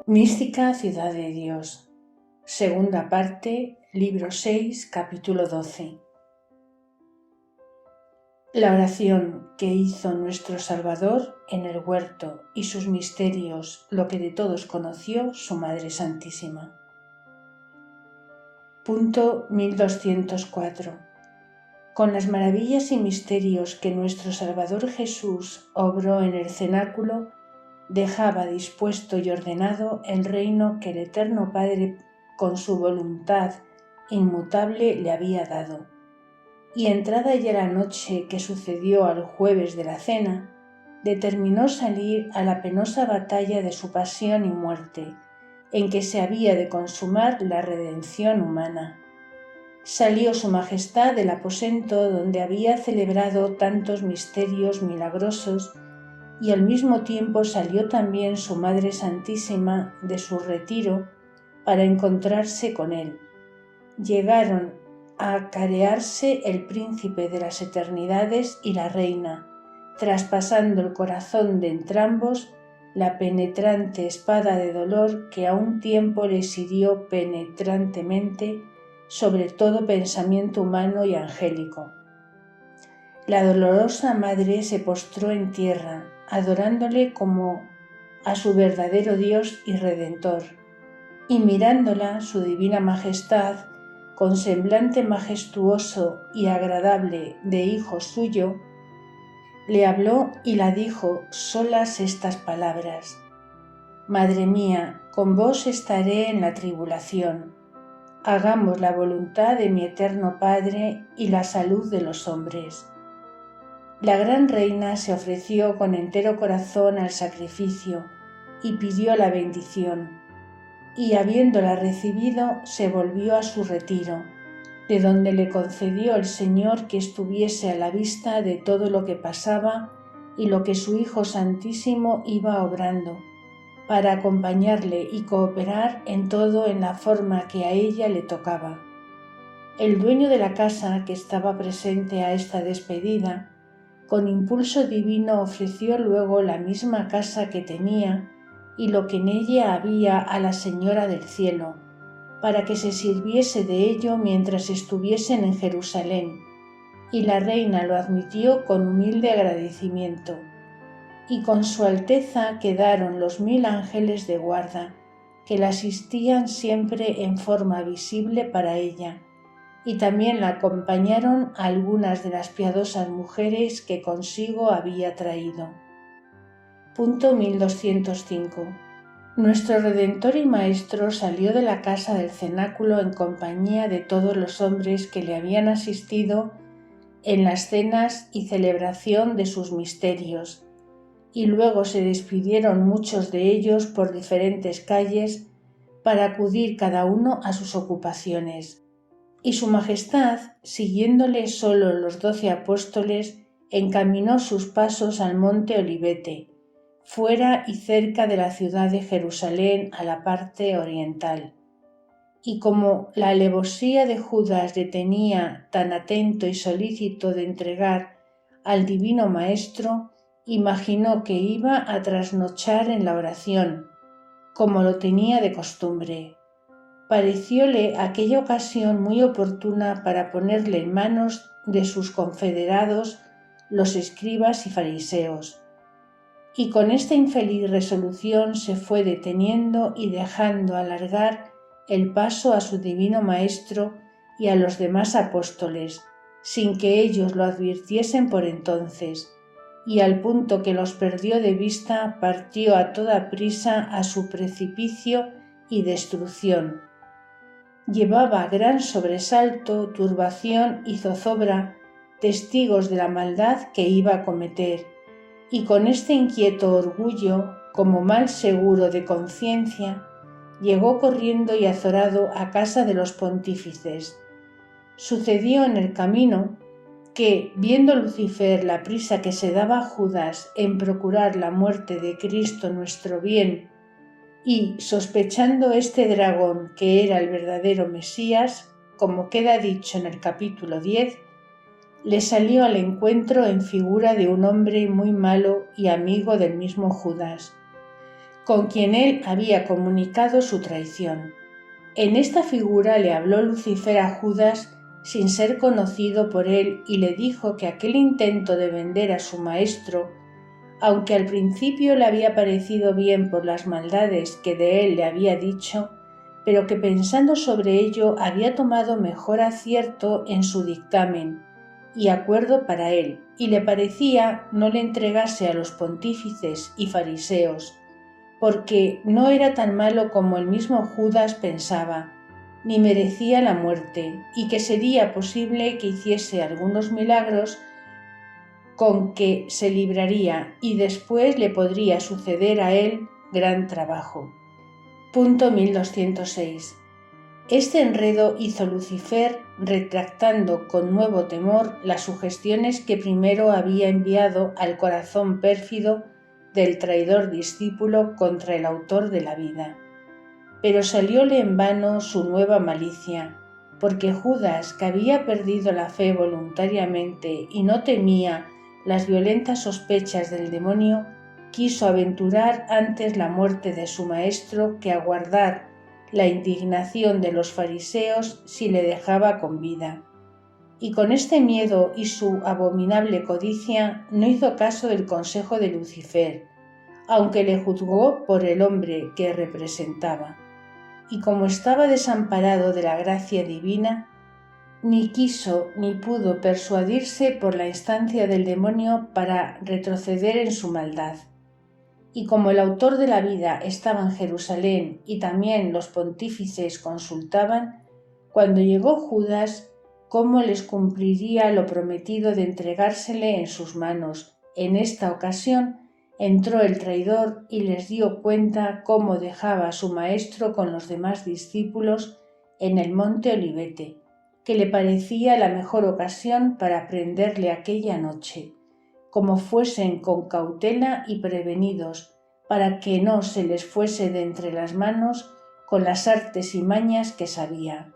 Mística Ciudad de Dios. Segunda parte, libro 6, capítulo 12. La oración que hizo nuestro Salvador en el huerto y sus misterios, lo que de todos conoció su Madre Santísima. Punto 1204. Con las maravillas y misterios que nuestro Salvador Jesús obró en el cenáculo, dejaba dispuesto y ordenado el reino que el Eterno Padre con su voluntad inmutable le había dado. Y entrada ya la noche que sucedió al jueves de la cena, determinó salir a la penosa batalla de su pasión y muerte, en que se había de consumar la redención humana. Salió su majestad del aposento donde había celebrado tantos misterios milagrosos, y al mismo tiempo salió también su Madre Santísima de su retiro para encontrarse con él. Llegaron a acarearse el príncipe de las eternidades y la reina, traspasando el corazón de entrambos la penetrante espada de dolor que a un tiempo les hirió penetrantemente sobre todo pensamiento humano y angélico. La dolorosa madre se postró en tierra, adorándole como a su verdadero Dios y Redentor, y mirándola su divina majestad, con semblante majestuoso y agradable de hijo suyo, le habló y la dijo solas estas palabras: Madre mía, con vos estaré en la tribulación. Hagamos la voluntad de mi eterno Padre y la salud de los hombres. La gran reina se ofreció con entero corazón al sacrificio y pidió la bendición, y habiéndola recibido se volvió a su retiro, de donde le concedió el Señor que estuviese a la vista de todo lo que pasaba y lo que su Hijo Santísimo iba obrando, para acompañarle y cooperar en todo en la forma que a ella le tocaba. El dueño de la casa, que estaba presente a esta despedida, con impulso divino ofreció luego la misma casa que tenía y lo que en ella había a la Señora del Cielo, para que se sirviese de ello mientras estuviesen en Jerusalén, y la reina lo admitió con humilde agradecimiento. Y con su Alteza quedaron los 1000 ángeles de guarda, que la asistían siempre en forma visible para ella, y también la acompañaron algunas de las piadosas mujeres que consigo había traído. Punto 1205. Nuestro Redentor y Maestro salió de la casa del cenáculo en compañía de todos los hombres que le habían asistido en las cenas y celebración de sus misterios, y luego se despidieron muchos de ellos por diferentes calles para acudir cada uno a sus ocupaciones. Y su majestad, siguiéndole solo los 12 apóstoles, encaminó sus pasos al monte Olivete, fuera y cerca de la ciudad de Jerusalén a la parte oriental. Y como la alevosía de Judas le tenía tan atento y solícito de entregar al divino Maestro, imaginó que iba a trasnochar en la oración, como lo tenía de costumbre. Parecióle aquella ocasión muy oportuna para ponerle en manos de sus confederados, los escribas y fariseos. Y con esta infeliz resolución se fue deteniendo y dejando alargar el paso a su divino Maestro y a los demás apóstoles, sin que ellos lo advirtiesen por entonces, y al punto que los perdió de vista partió a toda prisa a su precipicio y destrucción. Llevaba gran sobresalto, turbación y zozobra, testigos de la maldad que iba a cometer, y con este inquieto orgullo, como mal seguro de conciencia, llegó corriendo y azorado a casa de los pontífices. Sucedió en el camino que, viendo Lucifer la prisa que se daba Judas en procurar la muerte de Cristo nuestro bien, y sospechando este dragón que era el verdadero Mesías, como queda dicho en el capítulo 10, le salió al encuentro en figura de un hombre muy malo y amigo del mismo Judas. con quien él había comunicado su traición. En esta figura le habló Lucifer a Judas sin ser conocido por él y le dijo que aquel intento de vender a su maestro, aunque al principio le había parecido bien por las maldades que de él le había dicho, pero que pensando sobre ello había tomado mejor acierto en su dictamen y acuerdo para él, y le parecía no le entregase a los pontífices y fariseos, porque no era tan malo como el mismo Judas pensaba, ni merecía la muerte, y que sería posible que hiciese algunos milagros con que se libraría y después le podría suceder a él gran trabajo. Punto 1206. Este enredo hizo Lucifer retractando con nuevo temor las sugestiones que primero había enviado al corazón pérfido del traidor discípulo contra el autor de la vida. Pero salióle en vano su nueva malicia, porque Judas, que había perdido la fe voluntariamente y no temía las violentas sospechas del demonio, quiso aventurar antes la muerte de su maestro que aguardar la indignación de los fariseos si le dejaba con vida. Y con este miedo y su abominable codicia no hizo caso del consejo de Lucifer, aunque le juzgó por el hombre que representaba. Y como estaba desamparado de la gracia divina, ni quiso ni pudo persuadirse por la instancia del demonio para retroceder en su maldad. Y como el autor de la vida estaba en Jerusalén y también los pontífices consultaban, cuando llegó Judas, cómo les cumpliría lo prometido de entregársele en sus manos. En esta ocasión entró el traidor y les dio cuenta cómo dejaba a su maestro con los demás discípulos en el monte Olivete, que le parecía la mejor ocasión para prenderle aquella noche, como fuesen con cautela y prevenidos, para que no se les fuese de entre las manos con las artes y mañas que sabía.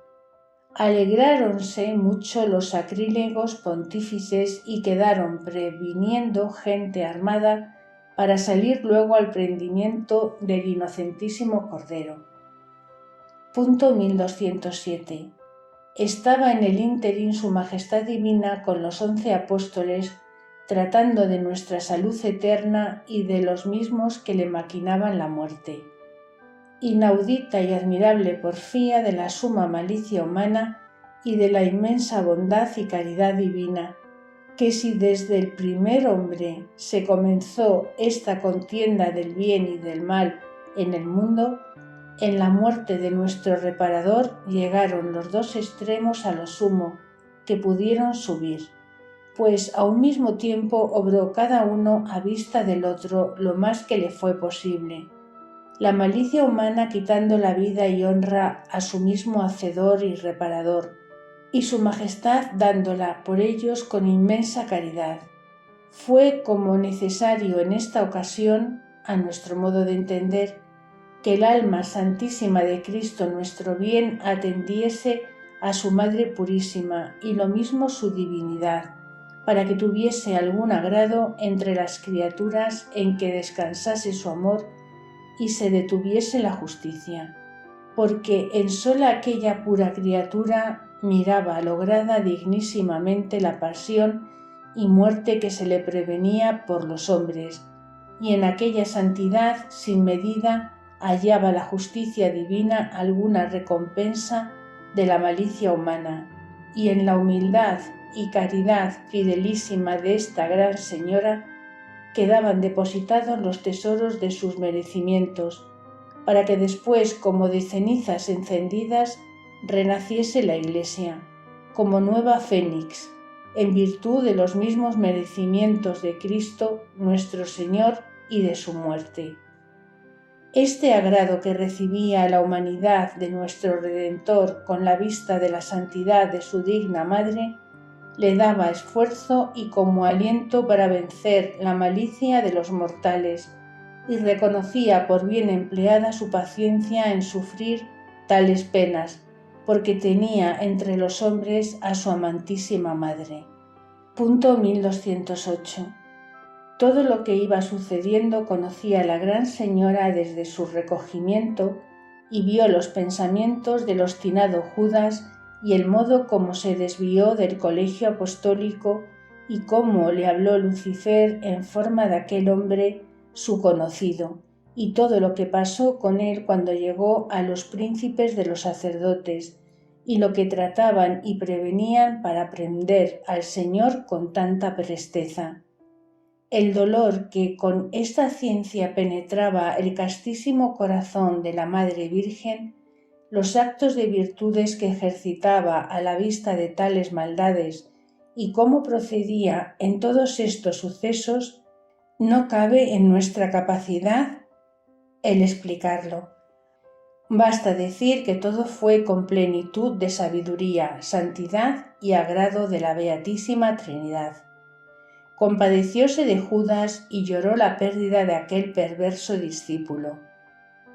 Alegráronse mucho los sacrílegos pontífices y quedaron previniendo gente armada para salir luego al prendimiento del inocentísimo Cordero. Punto 1207. Estaba en el ínterin su Majestad Divina con los 11 apóstoles tratando de nuestra salud eterna y de los mismos que le maquinaban la muerte. Inaudita y admirable porfía de la suma malicia humana y de la inmensa bondad y caridad divina, que si desde el primer hombre se comenzó esta contienda del bien y del mal en el mundo, en la muerte de nuestro reparador llegaron los dos extremos a lo sumo que pudieron subir, pues a un mismo tiempo obró cada uno a vista del otro lo más que le fue posible, la malicia humana quitando la vida y honra a su mismo hacedor y reparador, y su majestad dándola por ellos con inmensa caridad. Fue como necesario en esta ocasión, a nuestro modo de entender, que el alma santísima de Cristo nuestro bien atendiese a su Madre Purísima y lo mismo su divinidad, para que tuviese algún agrado entre las criaturas en que descansase su amor y se detuviese la justicia, porque en sola aquella pura criatura miraba lograda dignísimamente la pasión y muerte que se le prevenía por los hombres, y en aquella santidad sin medida hallaba la justicia divina alguna recompensa de la malicia humana, y en la humildad y caridad fidelísima de esta gran señora quedaban depositados los tesoros de sus merecimientos, para que después, como de cenizas encendidas, renaciese la Iglesia, como nueva fénix, en virtud de los mismos merecimientos de Cristo nuestro Señor y de su muerte. Este agrado que recibía la humanidad de nuestro Redentor con la vista de la santidad de su digna Madre, le daba esfuerzo y como aliento para vencer la malicia de los mortales, y reconocía por bien empleada su paciencia en sufrir tales penas, porque tenía entre los hombres a su amantísima Madre. Punto 1208. Todo lo que iba sucediendo conocía la Gran Señora desde su recogimiento y vio los pensamientos del obstinado Judas y el modo como se desvió del colegio apostólico y cómo le habló Lucifer en forma de aquel hombre su conocido, y todo lo que pasó con él cuando llegó a los príncipes de los sacerdotes, y lo que trataban y prevenían para prender al Señor con tanta presteza. El dolor que con esta ciencia penetraba el castísimo corazón de la Madre Virgen, los actos de virtudes que ejercitaba a la vista de tales maldades y cómo procedía en todos estos sucesos, no cabe en nuestra capacidad el explicarlo. Basta decir que todo fue con plenitud de sabiduría, santidad y agrado de la Beatísima Trinidad. Compadecióse de Judas y lloró la pérdida de aquel perverso discípulo.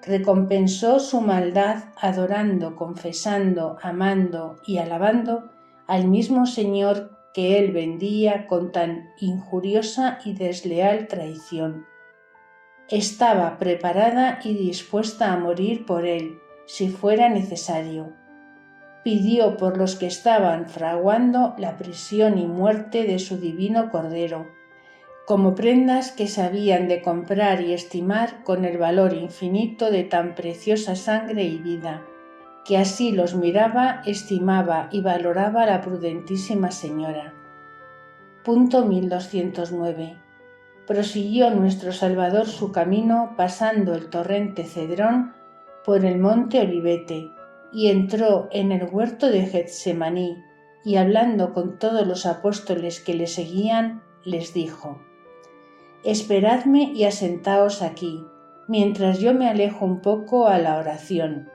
Recompensó su maldad adorando, confesando, amando y alabando al mismo Señor que él vendía con tan injuriosa y desleal traición. Estaba preparada y dispuesta a morir por él, si fuera necesario. Pidió por los que estaban fraguando la prisión y muerte de su divino Cordero, como prendas que se habían de comprar y estimar con el valor infinito de tan preciosa sangre y vida, que así los miraba, estimaba y valoraba la prudentísima Señora. Punto 1209. Prosiguió nuestro Salvador su camino pasando el torrente Cedrón por el monte Olivete y entró en el huerto de Getsemaní y hablando con todos los apóstoles que le seguían, les dijo: «Esperadme y asentaos aquí, mientras yo me alejo un poco a la oración,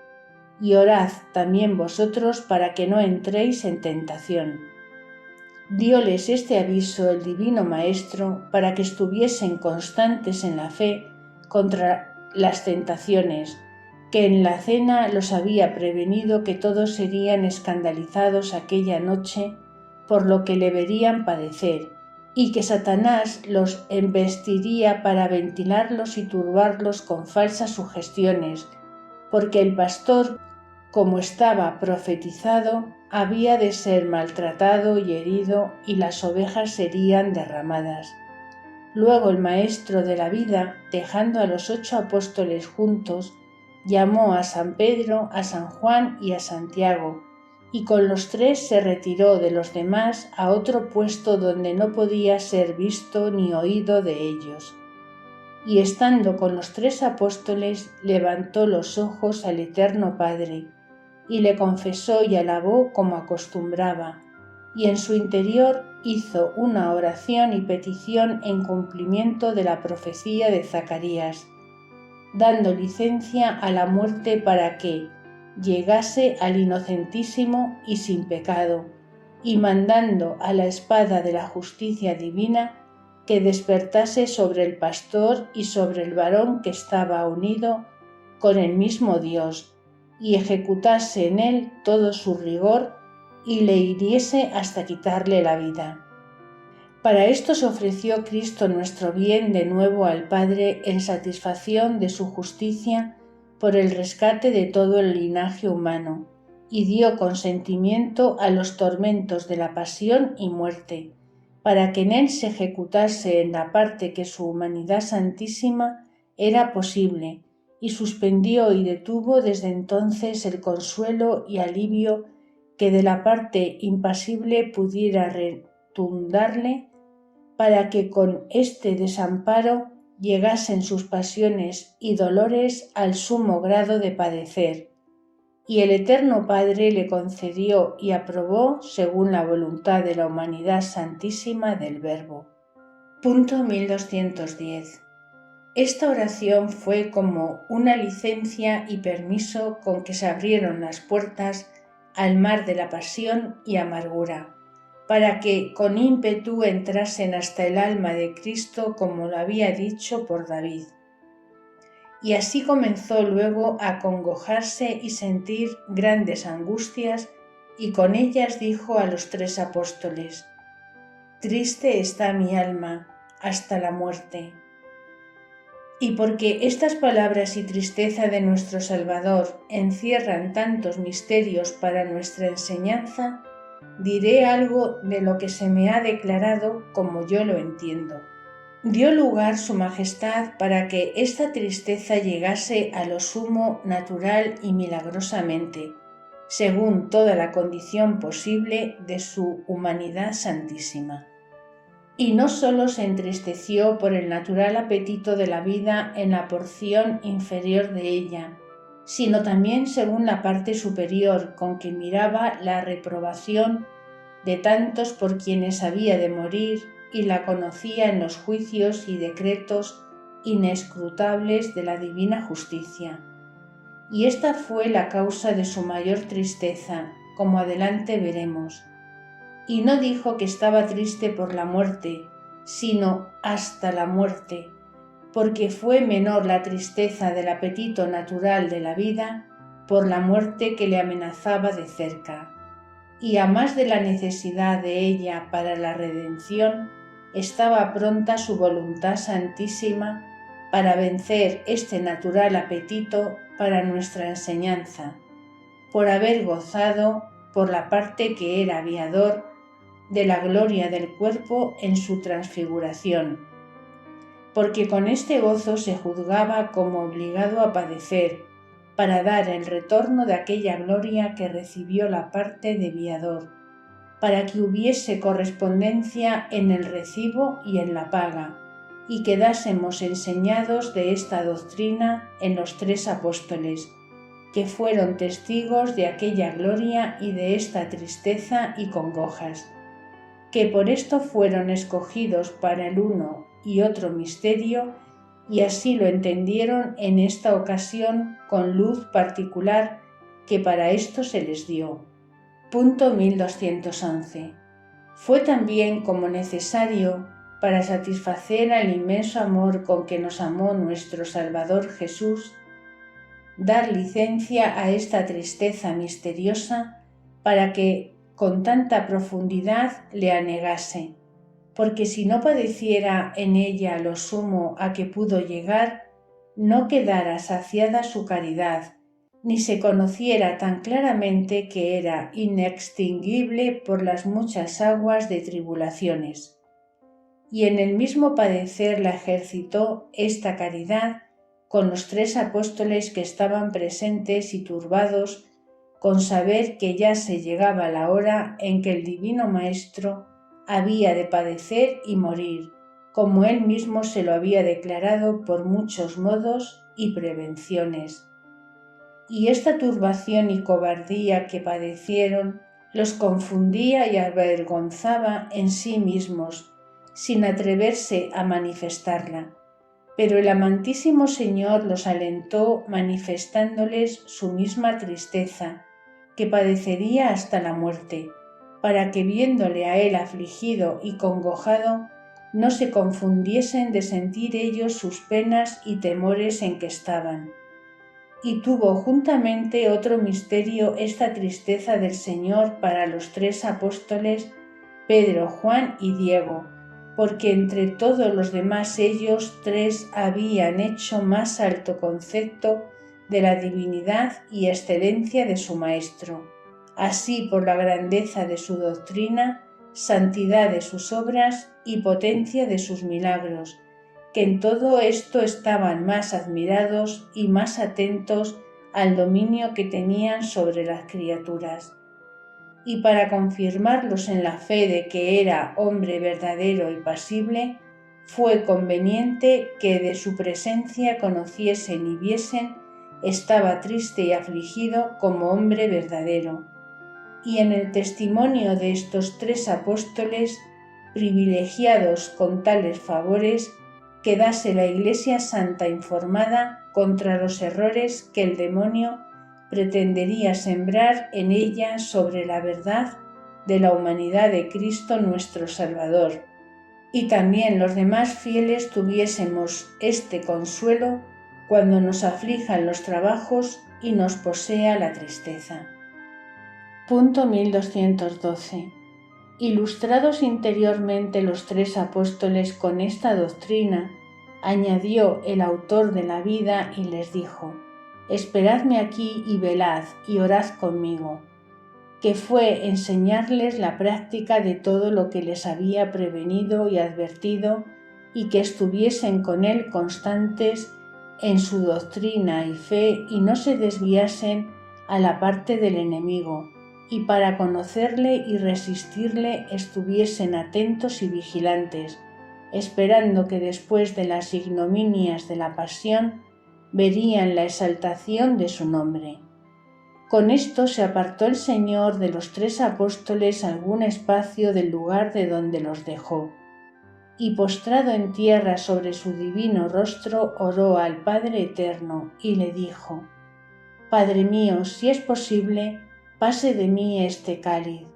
y orad también vosotros para que no entréis en tentación». Dióles este aviso el Divino Maestro para que estuviesen constantes en la fe contra las tentaciones, que en la cena los había prevenido que todos serían escandalizados aquella noche por lo que le verían padecer, y que Satanás los embestiría para ventilarlos y turbarlos con falsas sugestiones, porque el pastor, como estaba profetizado, había de ser maltratado y herido y las ovejas serían derramadas. Luego el Maestro de la vida, dejando a los 8 apóstoles juntos, llamó a San Pedro, a San Juan y a Santiago, y con los 3 se retiró de los demás a otro puesto donde no podía ser visto ni oído de ellos. Y estando con los 3 apóstoles, levantó los ojos al Eterno Padre, y le confesó y alabó como acostumbraba, y en su interior hizo una oración y petición en cumplimiento de la profecía de Zacarías, dando licencia a la muerte para que llegase al inocentísimo y sin pecado, y mandando a la espada de la justicia divina que despertase sobre el pastor y sobre el varón que estaba unido con el mismo Dios, y ejecutase en él todo su rigor y le hiriese hasta quitarle la vida. Para esto se ofreció Cristo nuestro bien de nuevo al Padre en satisfacción de su justicia por el rescate de todo el linaje humano, y dio consentimiento a los tormentos de la pasión y muerte, para que en él se ejecutase en la parte que su humanidad santísima era posible, y suspendió y detuvo desde entonces el consuelo y alivio que de la parte impasible pudiera retundarle, para que con este desamparo llegasen sus pasiones y dolores al sumo grado de padecer, y el Eterno Padre le concedió y aprobó según la voluntad de la humanidad santísima del Verbo. Punto 1210. Esta oración fue como una licencia y permiso con que se abrieron las puertas al mar de la pasión y amargura, para que con ímpetu entrasen hasta el alma de Cristo como lo había dicho por David. Y así comenzó luego a congojarse y sentir grandes angustias, y con ellas dijo a los 3 apóstoles: «Triste está mi alma, hasta la muerte. Y porque estas palabras y tristeza de nuestro Salvador encierran tantos misterios para nuestra enseñanza, diré algo de lo que se me ha declarado como yo lo entiendo. Dio lugar su majestad para que esta tristeza llegase a lo sumo natural y milagrosamente, según toda la condición posible de su humanidad santísima. Y no sólo se entristeció por el natural apetito de la vida en la porción inferior de ella, sino también según la parte superior con que miraba la reprobación de tantos por quienes había de morir y la conocía en los juicios y decretos inescrutables de la divina justicia. Y esta fue la causa de su mayor tristeza, como adelante veremos. Y no dijo que estaba triste por la muerte, sino hasta la muerte, porque fue menor la tristeza del apetito natural de la vida por la muerte que le amenazaba de cerca. Y a más de la necesidad de ella para la redención, estaba pronta su voluntad santísima para vencer este natural apetito para nuestra enseñanza, por haber gozado, por la parte que era aviador, de la gloria del cuerpo en su transfiguración, porque con este gozo se juzgaba como obligado a padecer, para dar el retorno de aquella gloria que recibió la parte de viador, para que hubiese correspondencia en el recibo y en la paga, y quedásemos enseñados de esta doctrina en los 3 apóstoles, que fueron testigos de aquella gloria y de esta tristeza y congojas, que por esto fueron escogidos para el uno y otro misterio, y así lo entendieron en esta ocasión con luz particular que para esto se les dio. Punto 1211. Fue también como necesario, para satisfacer al inmenso amor con que nos amó nuestro Salvador Jesús, dar licencia a esta tristeza misteriosa para que con tanta profundidad le anegase, porque si no padeciera en ella lo sumo a que pudo llegar, no quedara saciada su caridad, ni se conociera tan claramente que era inextinguible por las muchas aguas de tribulaciones. Y en el mismo padecer la ejercitó esta caridad con los 3 apóstoles que estaban presentes y turbados con saber que ya se llegaba la hora en que el Divino Maestro había de padecer y morir, como él mismo se lo había declarado por muchos modos y prevenciones. Y esta turbación y cobardía que padecieron los confundía y avergonzaba en sí mismos, sin atreverse a manifestarla. Pero el amantísimo Señor los alentó manifestándoles su misma tristeza, que padecería hasta la muerte, para que viéndole a él afligido y congojado, no se confundiesen de sentir ellos sus penas y temores en que estaban. Y tuvo juntamente otro misterio esta tristeza del Señor para los 3 apóstoles, Pedro, Juan y Diego, porque entre todos los demás ellos 3 habían hecho más alto concepto de la divinidad y excelencia de su Maestro, así por la grandeza de su doctrina, santidad de sus obras y potencia de sus milagros, que en todo esto estaban más admirados y más atentos al dominio que tenían sobre las criaturas. Y para confirmarlos en la fe de que era hombre verdadero y pasible, fue conveniente que de su presencia conociesen y viesen estaba triste y afligido como hombre verdadero. Y en el testimonio de estos 3 apóstoles, privilegiados con tales favores, quedase la Iglesia Santa informada contra los errores que el demonio pretendería sembrar en ella sobre la verdad de la humanidad de Cristo nuestro Salvador, y también los demás fieles tuviésemos este consuelo cuando nos aflijan los trabajos y nos posea la tristeza. Punto 1212. Ilustrados interiormente los tres apóstoles con esta doctrina, añadió el autor de la vida y les dijo: «Esperadme aquí y velad y orad conmigo», que fue enseñarles la práctica de todo lo que les había prevenido y advertido, y que estuviesen con él constantes en su doctrina y fe y no se desviasen a la parte del enemigo, y para conocerle y resistirle estuviesen atentos y vigilantes, esperando que después de las ignominias de la pasión verían la exaltación de su nombre. Con esto se apartó el Señor de los tres apóstoles algún espacio del lugar de donde los dejó, y postrado en tierra sobre su divino rostro, oró al Padre Eterno y le dijo: «Padre mío, si es posible, pase de mí este cáliz».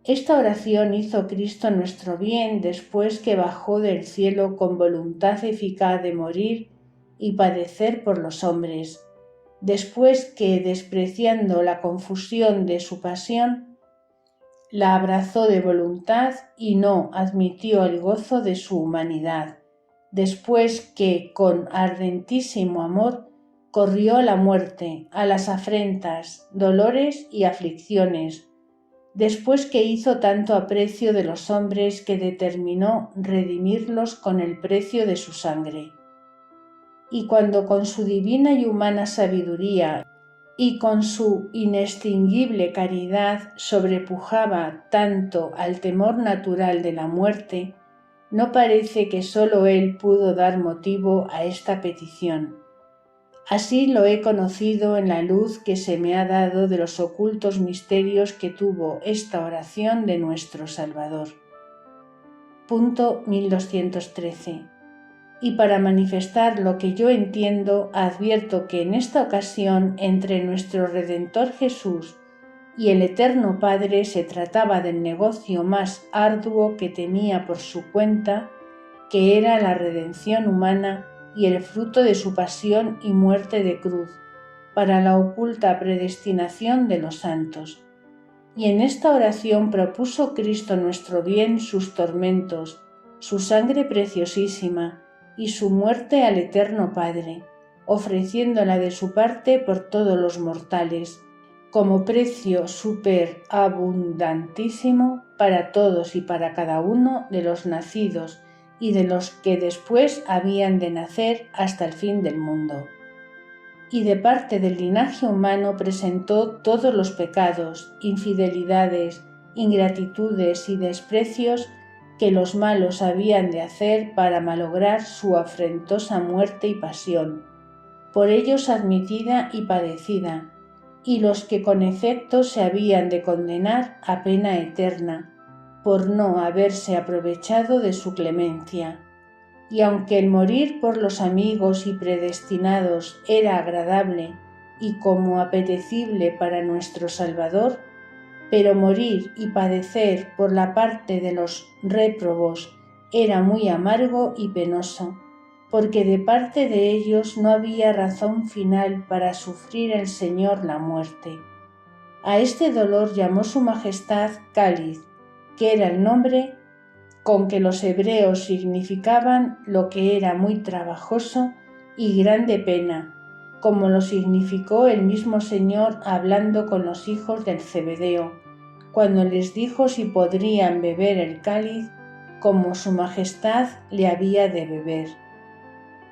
Esta oración hizo Cristo nuestro bien después que bajó del cielo con voluntad eficaz de morir y padecer por los hombres, después que, despreciando la confusión de su pasión, la abrazó de voluntad y no admitió el gozo de su humanidad, después que, con ardentísimo amor, corrió a la muerte, a las afrentas, dolores y aflicciones, después que hizo tanto aprecio de los hombres que determinó redimirlos con el precio de su sangre. Y cuando con su divina y humana sabiduría y con su inextinguible caridad sobrepujaba tanto al temor natural de la muerte, no parece que sólo él pudo dar motivo a esta petición. Así lo he conocido en la luz que se me ha dado de los ocultos misterios que tuvo esta oración de nuestro Salvador. Punto 1213. Y para manifestar lo que yo entiendo, advierto que en esta ocasión entre nuestro Redentor Jesús y el Eterno Padre se trataba del negocio más arduo que tenía por su cuenta, que era la redención humana y el fruto de su pasión y muerte de cruz, para la oculta predestinación de los santos. Y en esta oración propuso Cristo nuestro bien sus tormentos, su sangre preciosísima y su muerte al Eterno Padre, ofreciéndola de su parte por todos los mortales, como precio superabundantísimo para todos y para cada uno de los nacidos y de los que después habían de nacer hasta el fin del mundo. Y de parte del linaje humano presentó todos los pecados, infidelidades, ingratitudes y desprecios que los malos habían de hacer para malograr su afrentosa muerte y pasión, por ellos admitida y padecida, y los que con efecto se habían de condenar a pena eterna, por no haberse aprovechado de su clemencia. Y aunque el morir por los amigos y predestinados era agradable y como apetecible para nuestro Salvador, pero morir y padecer por la parte de los réprobos era muy amargo y penoso, porque de parte de ellos no había razón final para sufrir el Señor la muerte. A este dolor llamó su Majestad cáliz, que era el nombre con que los hebreos significaban lo que era muy trabajoso y grande pena, como lo significó el mismo Señor hablando con los hijos del Zebedeo, cuando les dijo si podrían beber el cáliz como su Majestad le había de beber.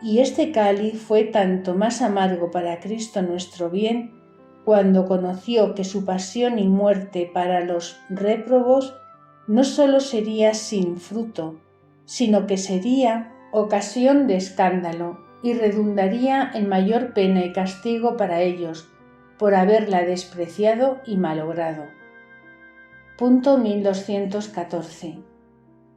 Y este cáliz fue tanto más amargo para Cristo nuestro bien, cuando conoció que su pasión y muerte para los réprobos no sólo sería sin fruto, sino que sería ocasión de escándalo y redundaría en mayor pena y castigo para ellos, por haberla despreciado y malogrado. Punto 1214.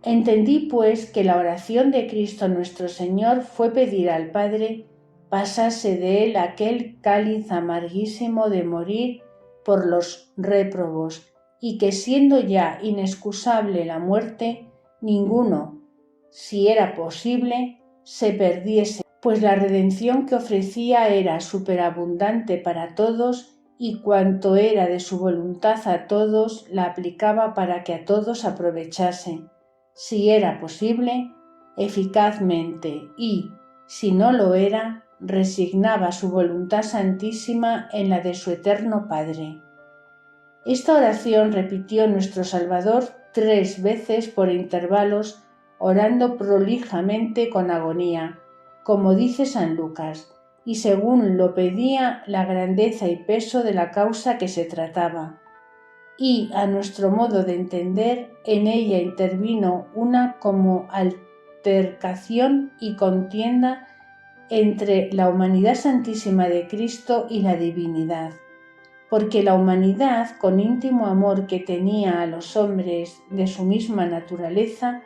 Entendí pues que la oración de Cristo nuestro Señor fue pedir al Padre pasase de él aquel cáliz amarguísimo de morir por los réprobos, y que siendo ya inexcusable la muerte, ninguno, si era posible, se perdiese, pues la redención que ofrecía era superabundante para todos y cuanto era de su voluntad a todos la aplicaba para que a todos aprovechase, si era posible, eficazmente y, si no lo era, resignaba su voluntad santísima en la de su eterno Padre. Esta oración repitió nuestro Salvador 3 veces por intervalos, orando prolijamente con agonía, como dice San Lucas, y según lo pedía la grandeza y peso de la causa que se trataba. Y, a nuestro modo de entender, en ella intervino una como altercación y contienda entre la humanidad santísima de Cristo y la divinidad, porque la humanidad, con íntimo amor que tenía a los hombres de su misma naturaleza,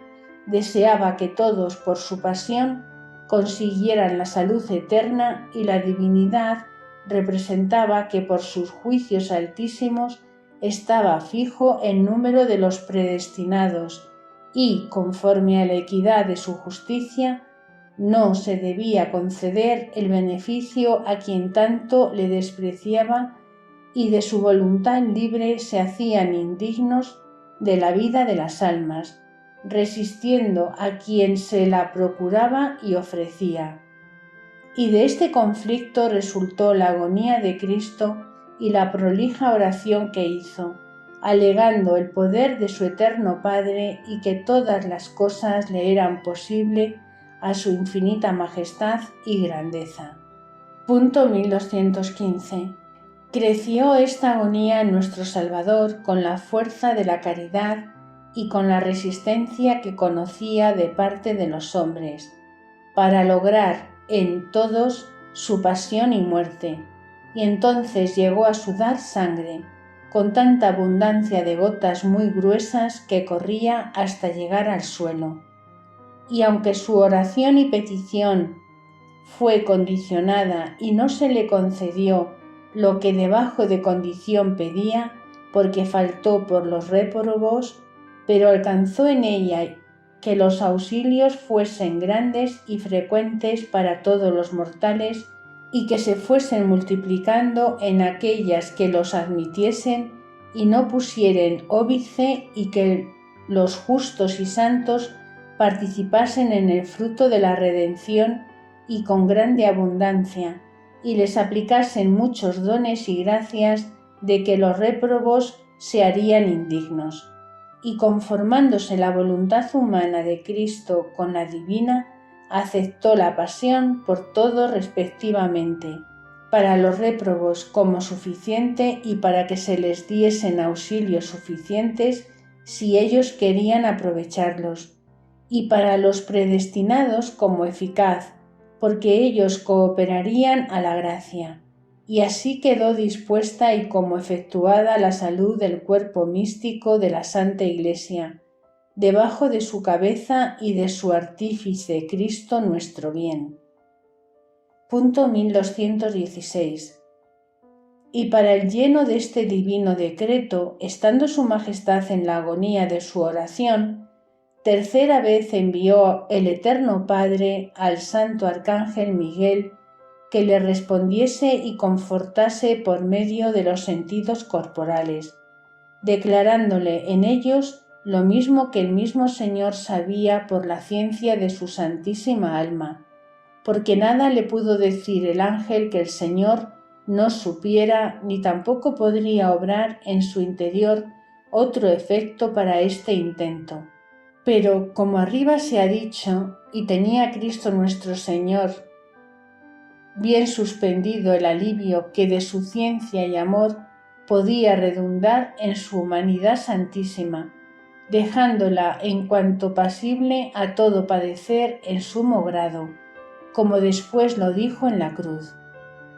deseaba que todos, por su pasión, consiguieran la salud eterna, y la divinidad representaba que por sus juicios altísimos estaba fijo el número de los predestinados y, conforme a la equidad de su justicia, no se debía conceder el beneficio a quien tanto le despreciaba, y de su voluntad libre se hacían indignos de la vida de las almas, resistiendo a quien se la procuraba y ofrecía. Y de este conflicto resultó la agonía de Cristo y la prolija oración que hizo, alegando el poder de su eterno Padre y que todas las cosas le eran posible a su infinita majestad y grandeza. Punto 1215. Creció esta agonía en nuestro Salvador con la fuerza de la caridad y con la resistencia que conocía de parte de los hombres, para lograr en todos su pasión y muerte, y entonces llegó a sudar sangre, con tanta abundancia de gotas muy gruesas que corría hasta llegar al suelo. Y aunque su oración y petición fue condicionada y no se le concedió lo que debajo de condición pedía, porque faltó por los réprobos, pero alcanzó en ella que los auxilios fuesen grandes y frecuentes para todos los mortales, y que se fuesen multiplicando en aquellas que los admitiesen y no pusieren óbice, y que los justos y santos participasen en el fruto de la redención y con grande abundancia, y les aplicasen muchos dones y gracias, de que los réprobos se harían indignos. Y conformándose la voluntad humana de Cristo con la divina, aceptó la pasión por todos respectivamente, para los réprobos como suficiente y para que se les diesen auxilios suficientes si ellos querían aprovecharlos, y para los predestinados como eficaz, porque ellos cooperarían a la gracia. Y así quedó dispuesta y como efectuada la salud del cuerpo místico de la Santa Iglesia, debajo de su cabeza y de su artífice Cristo nuestro bien. Punto 1216. Y para el lleno de este divino decreto, estando su majestad en la agonía de su oración, tercera vez envió el Eterno Padre al santo arcángel Miguel, que le respondiese y confortase por medio de los sentidos corporales, declarándole en ellos lo mismo que el mismo Señor sabía por la ciencia de su santísima alma, porque nada le pudo decir el ángel que el Señor no supiera, ni tampoco podría obrar en su interior otro efecto para este intento. Pero, como arriba se ha dicho, y tenía Cristo nuestro Señor bien suspendido el alivio que de su ciencia y amor podía redundar en su humanidad santísima, dejándola en cuanto pasible a todo padecer en sumo grado, como después lo dijo en la cruz.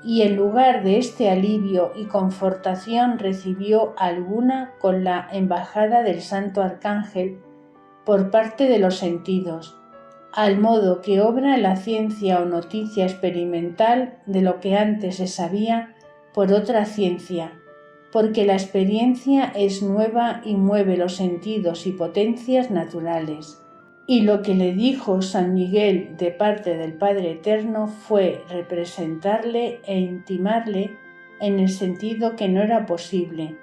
Y en lugar de este alivio y confortación recibió alguna con la embajada del santo arcángel por parte de los sentidos, al modo que obra la ciencia o noticia experimental de lo que antes se sabía por otra ciencia, porque la experiencia es nueva y mueve los sentidos y potencias naturales. Y lo que le dijo San Miguel de parte del Padre Eterno fue representarle e intimarle en el sentido que no era posible,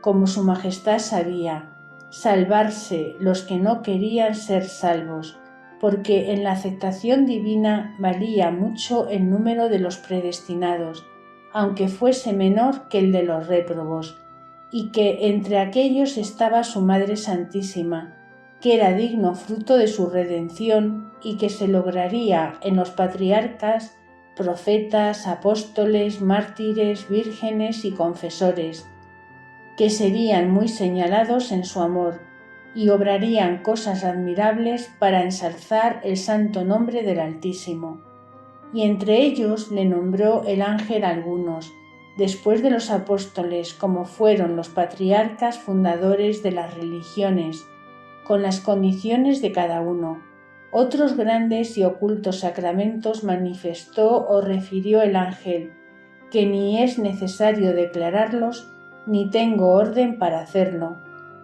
como su Majestad sabía, salvarse los que no querían ser salvos, porque en la aceptación divina valía mucho el número de los predestinados, aunque fuese menor que el de los réprobos, y que entre aquellos estaba su Madre Santísima, que era digno fruto de su redención y que se lograría en los patriarcas, profetas, apóstoles, mártires, vírgenes y confesores, que serían muy señalados en su amor y obrarían cosas admirables para ensalzar el santo nombre del Altísimo. Y entre ellos le nombró el ángel algunos, después de los apóstoles, como fueron los patriarcas fundadores de las religiones, con las condiciones de cada uno. Otros grandes y ocultos sacramentos manifestó o refirió el ángel, que ni es necesario declararlos, ni tengo orden para hacerlo,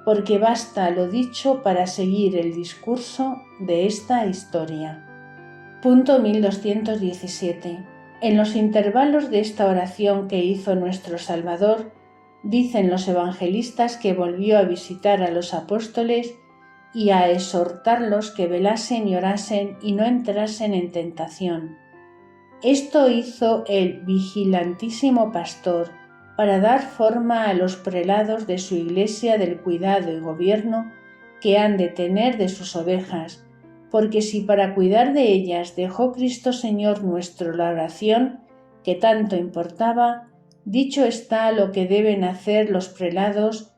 porque basta lo dicho para seguir el discurso de esta historia. Punto 1217. En los intervalos de esta oración que hizo nuestro Salvador, dicen los evangelistas que volvió a visitar a los apóstoles y a exhortarlos que velasen y orasen y no entrasen en tentación. Esto hizo el vigilantísimo pastor para dar forma a los prelados de su iglesia del cuidado y gobierno que han de tener de sus ovejas, porque si para cuidar de ellas dejó Cristo Señor nuestro la oración, que tanto importaba, dicho está lo que deben hacer los prelados,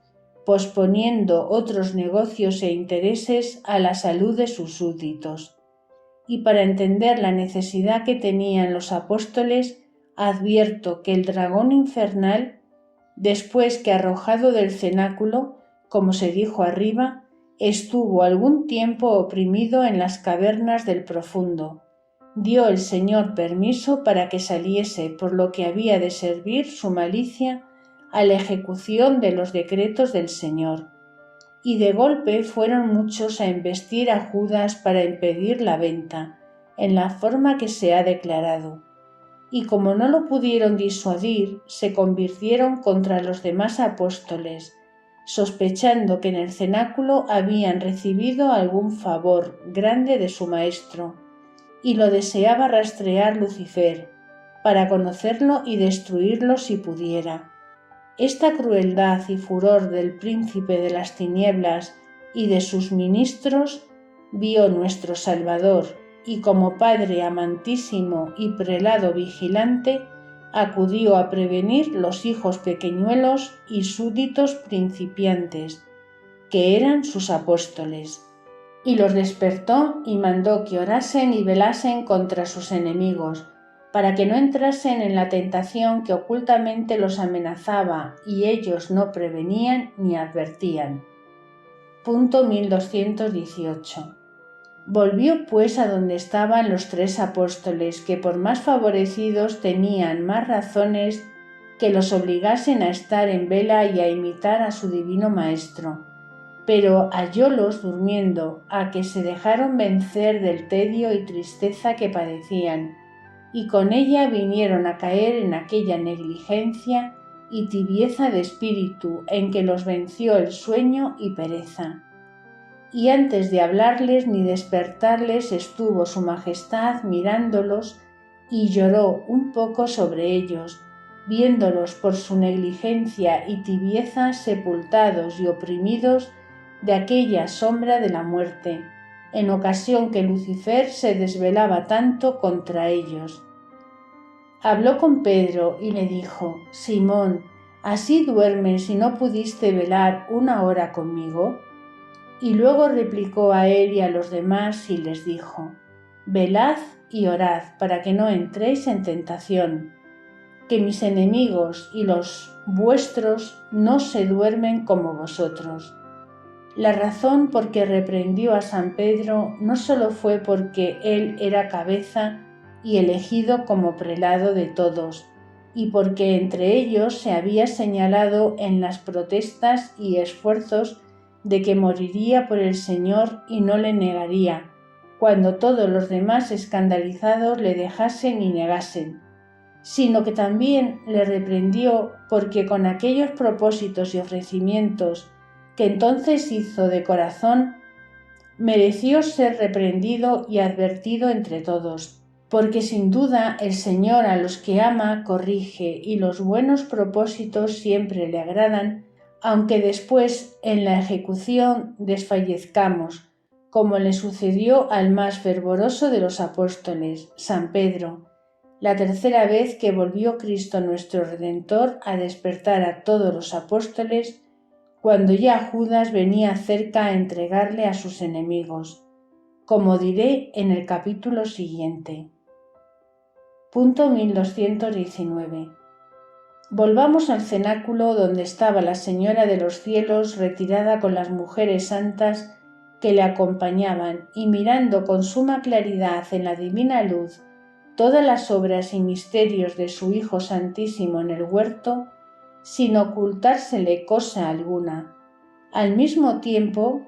posponiendo otros negocios e intereses a la salud de sus súbditos. Y para entender la necesidad que tenían los apóstoles, advierto que el dragón infernal, después que arrojado del cenáculo, como se dijo arriba, estuvo algún tiempo oprimido en las cavernas del profundo, dio el Señor permiso para que saliese, por lo que había de servir su malicia a la ejecución de los decretos del Señor. Y de golpe fueron muchos a embestir a Judas para impedir la venta, en la forma que se ha declarado. Y como no lo pudieron disuadir, se convirtieron contra los demás apóstoles, sospechando que en el cenáculo habían recibido algún favor grande de su maestro, y lo deseaba rastrear Lucifer, para conocerlo y destruirlo si pudiera. Esta crueldad y furor del príncipe de las tinieblas y de sus ministros vio nuestro Salvador, y como Padre amantísimo y prelado vigilante, acudió a prevenir los hijos pequeñuelos y súbditos principiantes, que eran sus apóstoles, y los despertó y mandó que orasen y velasen contra sus enemigos, para que no entrasen en la tentación que ocultamente los amenazaba y ellos no prevenían ni advertían. Punto 1218. Volvió pues a donde estaban los 3 apóstoles, que por más favorecidos tenían más razones que los obligasen a estar en vela y a imitar a su divino Maestro. Pero hallólos durmiendo, a que se dejaron vencer del tedio y tristeza que padecían, y con ella vinieron a caer en aquella negligencia y tibieza de espíritu en que los venció el sueño y pereza. Y antes de hablarles ni despertarles estuvo su Majestad mirándolos y lloró un poco sobre ellos, viéndolos por su negligencia y tibieza sepultados y oprimidos de aquella sombra de la muerte, en ocasión que Lucifer se desvelaba tanto contra ellos. Habló con Pedro y le dijo: Simón, ¿así duermes y no pudiste velar 1 hora conmigo? Y luego replicó a él y a los demás y les dijo: Velad y orad para que no entréis en tentación, que mis enemigos y los vuestros no se duermen como vosotros. La razón por que reprendió a San Pedro no solo fue porque él era cabeza y elegido como prelado de todos, y porque entre ellos se había señalado en las protestas y esfuerzos de que moriría por el Señor y no le negaría, cuando todos los demás escandalizados le dejasen y negasen, sino que también le reprendió porque con aquellos propósitos y ofrecimientos que entonces hizo de corazón, mereció ser reprendido y advertido entre todos, porque sin duda el Señor a los que ama corrige y los buenos propósitos siempre le agradan, aunque después en la ejecución desfallezcamos, como le sucedió al más fervoroso de los apóstoles, San Pedro, la tercera vez que volvió Cristo nuestro Redentor a despertar a todos los apóstoles, cuando ya Judas venía cerca a entregarle a sus enemigos, como diré en el capítulo siguiente. Punto 1219. Volvamos al cenáculo donde estaba la Señora de los Cielos retirada con las mujeres santas que le acompañaban y mirando con suma claridad en la divina luz todas las obras y misterios de su Hijo Santísimo en el huerto, sin ocultársele cosa alguna, al mismo tiempo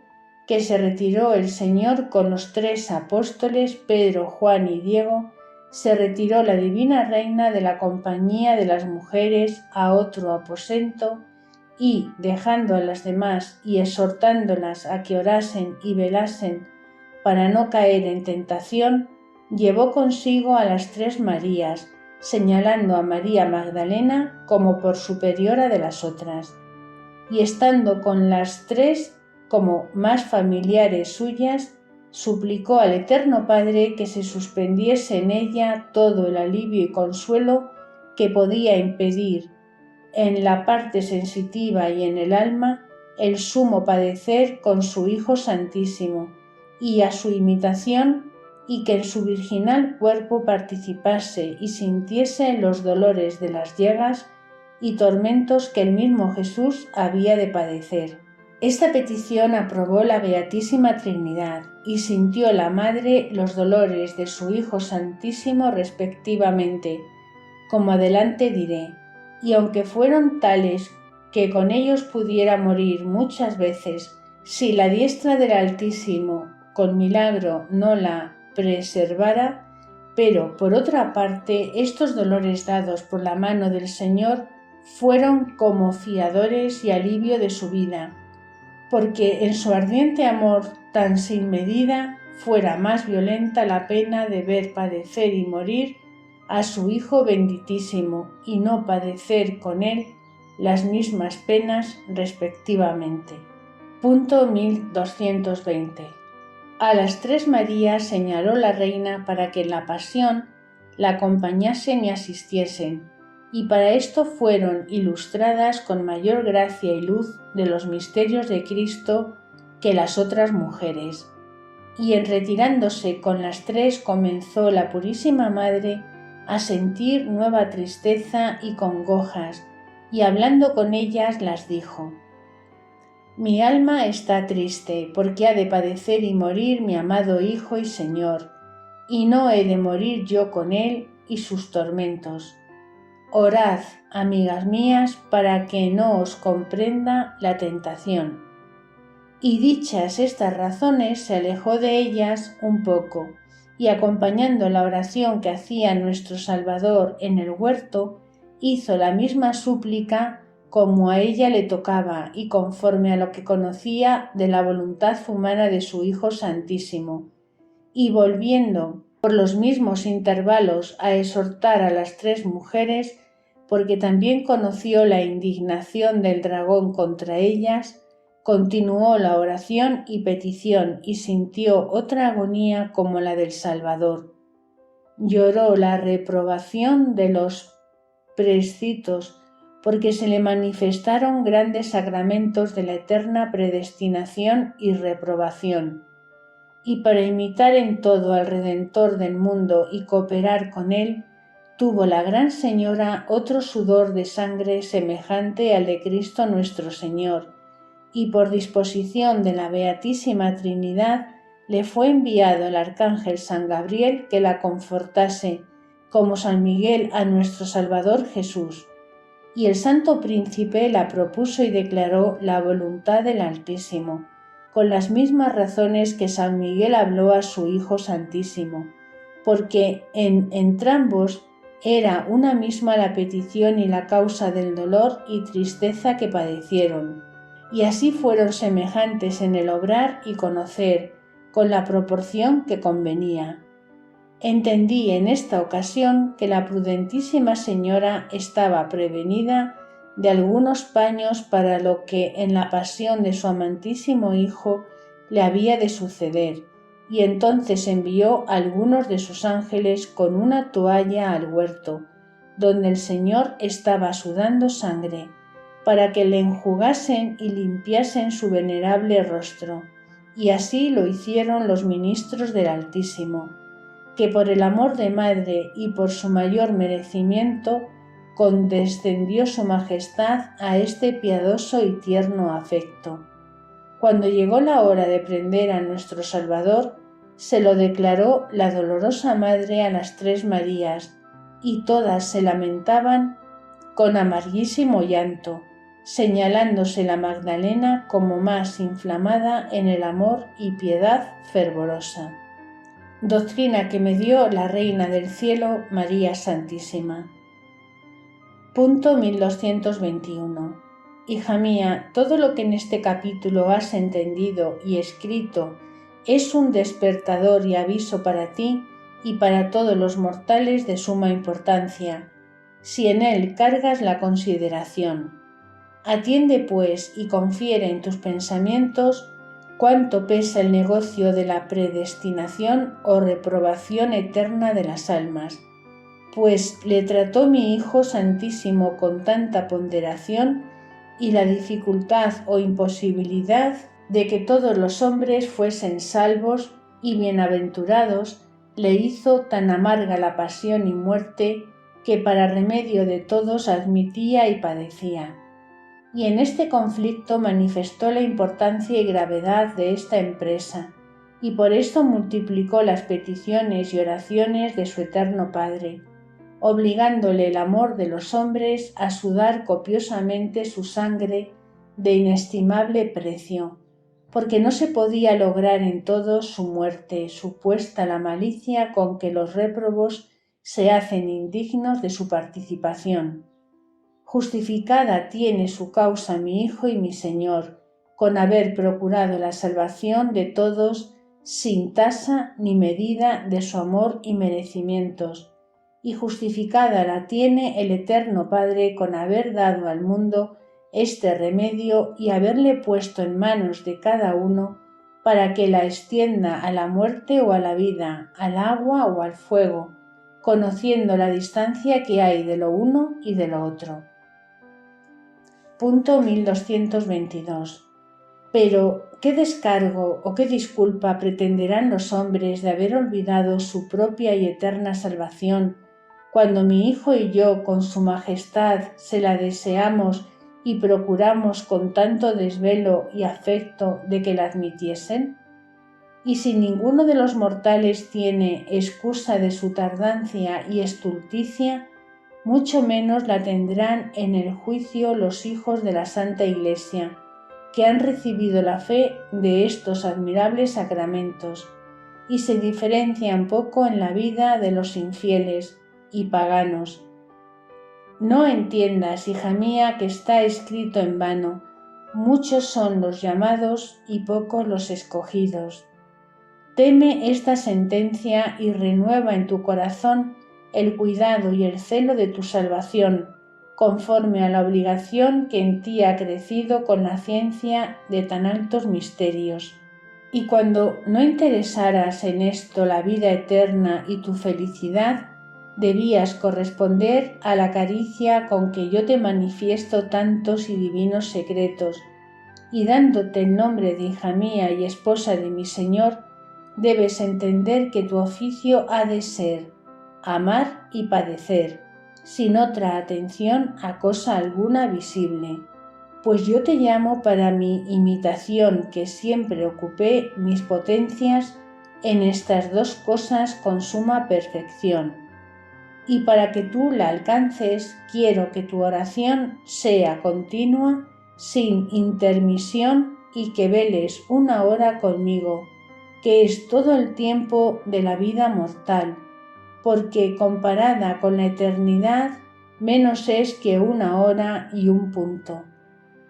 que se retiró el Señor con los 3 apóstoles, Pedro, Juan y Diego, se retiró la divina Reina de la compañía de las mujeres a otro aposento y, dejando a las demás y exhortándolas a que orasen y velasen para no caer en tentación, llevó consigo a las 3 Marías, señalando a María Magdalena como por superiora de las otras, y estando con las 3 como más familiares suyas, suplicó al Eterno Padre que se suspendiese en ella todo el alivio y consuelo que podía impedir en la parte sensitiva y en el alma el sumo padecer con su Hijo Santísimo, y a su imitación, y que en su virginal cuerpo participase y sintiese los dolores de las llagas y tormentos que el mismo Jesús había de padecer. Esta petición aprobó la Beatísima Trinidad, y sintió la Madre los dolores de su Hijo Santísimo respectivamente, como adelante diré, y aunque fueron tales que con ellos pudiera morir muchas veces, si la diestra del Altísimo con milagro no la preservara, pero por otra parte estos dolores dados por la mano del Señor fueron como fiadores y alivio de su vida, porque en su ardiente amor tan sin medida fuera más violenta la pena de ver padecer y morir a su Hijo benditísimo y no padecer con él las mismas penas respectivamente. Punto 1220. A las 3 Marías señaló la Reina para que en la pasión la acompañasen y asistiesen, y para esto fueron ilustradas con mayor gracia y luz de los misterios de Cristo que las otras mujeres. Y en retirándose con las 3 comenzó la Purísima Madre a sentir nueva tristeza y congojas, y hablando con ellas las dijo: Mi alma está triste, porque ha de padecer y morir mi amado Hijo y Señor, y no he de morir yo con él y sus tormentos. Orad, amigas mías, para que no os comprenda la tentación. Y dichas estas razones se alejó de ellas un poco, y acompañando la oración que hacía nuestro Salvador en el huerto, hizo la misma súplica como a ella le tocaba y conforme a lo que conocía de la voluntad humana de su Hijo Santísimo, y volviendo por los mismos intervalos a exhortar a las 3 mujeres, porque también conoció la indignación del dragón contra ellas, continuó la oración y petición y sintió otra agonía como la del Salvador. Lloró la reprobación de los prescitos, porque se le manifestaron grandes sacramentos de la eterna predestinación y reprobación. Y para imitar en todo al Redentor del mundo y cooperar con él, tuvo la Gran Señora otro sudor de sangre semejante al de Cristo nuestro Señor, y por disposición de la Beatísima Trinidad le fue enviado el Arcángel San Gabriel que la confortase, como San Miguel a nuestro Salvador Jesús. Y el Santo Príncipe la propuso y declaró la voluntad del Altísimo, con las mismas razones que San Miguel habló a su Hijo Santísimo, porque en entrambos Era una misma la petición y la causa del dolor y tristeza que padecieron, y así fueron semejantes en el obrar y conocer, con la proporción que convenía. Entendí en esta ocasión que la prudentísima señora estaba prevenida de algunos paños para lo que en la pasión de su amantísimo hijo le había de suceder, y entonces envió a algunos de sus ángeles con una toalla al huerto, donde el Señor estaba sudando sangre, para que le enjugasen y limpiasen su venerable rostro, y así lo hicieron los ministros del Altísimo, que por el amor de madre y por su mayor merecimiento condescendió su majestad a este piadoso y tierno afecto. Cuando llegó la hora de prender a nuestro Salvador, se lo declaró la dolorosa madre a las 3 Marías, y todas se lamentaban con amarguísimo llanto, señalándose la Magdalena como más inflamada en el amor y piedad fervorosa. Doctrina que me dio la Reina del Cielo, María Santísima. Punto 1221. Hija mía, todo lo que en este capítulo has entendido y escrito es un despertador y aviso para ti y para todos los mortales de suma importancia, si en él cargas la consideración. Atiende pues y confiere en tus pensamientos cuánto pesa el negocio de la predestinación o reprobación eterna de las almas, pues le trató mi Hijo Santísimo con tanta ponderación, y la dificultad o imposibilidad de que todos los hombres fuesen salvos y bienaventurados le hizo tan amarga la pasión y muerte que para remedio de todos admitía y padecía. Y en este conflicto manifestó la importancia y gravedad de esta empresa, y por esto multiplicó las peticiones y oraciones de su eterno Padre, obligándole el amor de los hombres a sudar copiosamente su sangre de inestimable precio, porque no se podía lograr en todos su muerte, supuesta la malicia con que los réprobos se hacen indignos de su participación. Justificada tiene su causa mi Hijo y mi Señor, con haber procurado la salvación de todos sin tasa ni medida de su amor y merecimientos, y justificada la tiene el Eterno Padre con haber dado al mundo este remedio y haberle puesto en manos de cada uno para que la extienda a la muerte o a la vida, al agua o al fuego, conociendo la distancia que hay de lo uno y de lo otro. Punto 1222. Pero, ¿qué descargo o qué disculpa pretenderán los hombres de haber olvidado su propia y eterna salvación, cuando mi Hijo y yo con su majestad se la deseamos y procuramos con tanto desvelo y afecto de que la admitiesen? Y si ninguno de los mortales tiene excusa de su tardancia y estulticia, mucho menos la tendrán en el juicio los hijos de la Santa Iglesia, que han recibido la fe de estos admirables sacramentos, y se diferencian poco en la vida de los infieles y paganos. No entiendas, hija mía, que está escrito en vano: muchos son los llamados y pocos los escogidos. Teme esta sentencia y renueva en tu corazón el cuidado y el celo de tu salvación, conforme a la obligación que en ti ha crecido con la ciencia de tan altos misterios. Y cuando no interesaras en esto la vida eterna y tu felicidad, debías corresponder a la caricia con que yo te manifiesto tantos y divinos secretos, y dándote el nombre de hija mía y esposa de mi Señor, debes entender que tu oficio ha de ser amar y padecer, sin otra atención a cosa alguna visible, pues yo te llamo para mi imitación, que siempre ocupé mis potencias en estas dos cosas con suma perfección. Y para que tú la alcances, quiero que tu oración sea continua, sin intermisión, y que veles 1 hora conmigo, que es todo el tiempo de la vida mortal, porque comparada con la eternidad, menos es que una hora y un punto.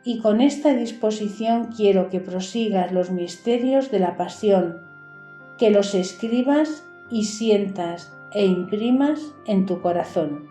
Y con esta disposición quiero que prosigas los misterios de la pasión, que los escribas y sientas e imprimas en tu corazón.